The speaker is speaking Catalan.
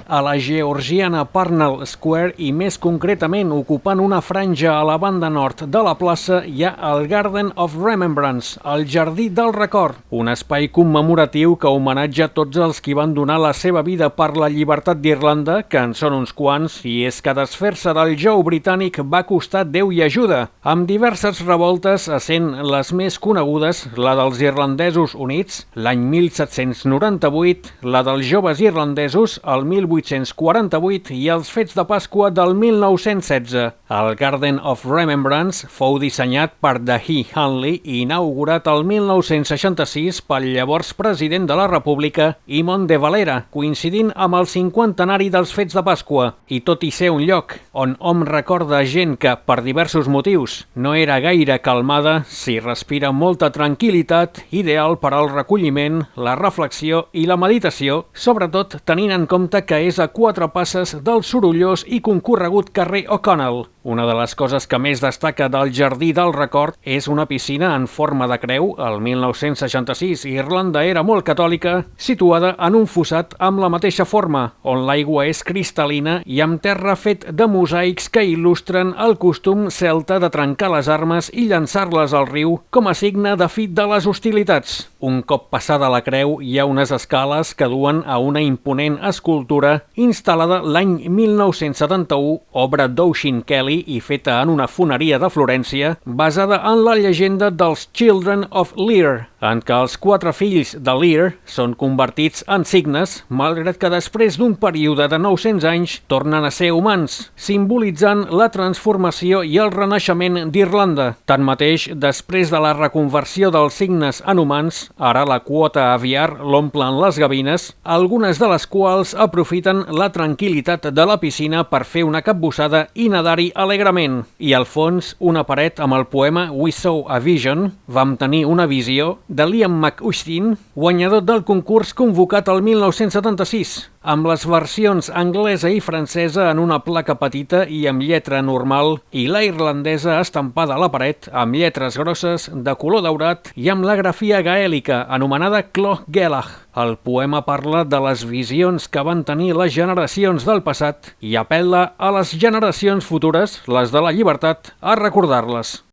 a la georgiana Parnell Square i més concretament ocupant una franja a la banda nord de la plaça hi ha el Garden of Remembrance, el Jardí del Record, un espai commemoratiu que homenatja tots els qui van donar la seva vida per la llibertat d'Irlanda, que en són uns quants, i és que desfer-se del jou britànic va costar Déu i ajuda, amb diverses revoltes, essent les més conegudes la dels irlandesos units l'any 1798, la dels joves irlandesos el 1848 i els fets de Pasqua del 1916. El Garden of Remembrance fou dissenyat per Dahi Hanley i inaugurat el 1966 pel llavors president de la República, Eamon de Valera, coincidint amb el 50enari dels fets de Pasqua, i tot i ser un lloc on hom recorda gent que, per diversos motius, no era gaire calmada, s'hi respira molta tranquil·litat, ideal per al recolliment, la reflexió i la meditació, sobretot tenint en compte que és a 4 passes del sorollós i concorregut carrer O'Connell. Una de les coses que més destaca del Jardí del Record és una piscina en forma de creu. El 1966 Irlanda era molt catòlica, situada en un fossat amb la mateixa forma, on l'aigua és cristal·lina i amb terra fet de mosaics que il·lustren el costum celta de trencar les armes i llançar-les al riu com a signe de fi de les hostilitats. Un cop passada la creu hi ha unes escales que duen a una imponent escultura instal·lada l'any 1971, obra d'Oisin Kelly i feta en una foneria de Florència, basada en la llegenda dels Children of Lear, en què els 4 fills de Lear són convertits en cignes, malgrat que després d'un període de 900 anys tornen a ser humans, simbolitzant la transformació i el renaixement d'Irlanda. Tanmateix, després de la reconversió dels cignes en humans, ara la quota aviar l'omplen les gavines, algunes de les quals aprofiten la tranquil·litat de la piscina per fer una capbussada i nedar-hi alegrement. I al fons, una paret amb el poema We Saw a Vision, vam tenir una visió, de Liam McUsteen, guanyador del concurs convocat el 1976, amb les versions anglesa i francesa en una placa petita i amb lletra normal, i la irlandesa estampada a la paret amb lletres grosses de color daurat i amb la grafia gaèlica anomenada Cloch Gelach. El poema parla de les visions que van tenir les generacions del passat i apel·la a les generacions futures, les de la llibertat, a recordar-les.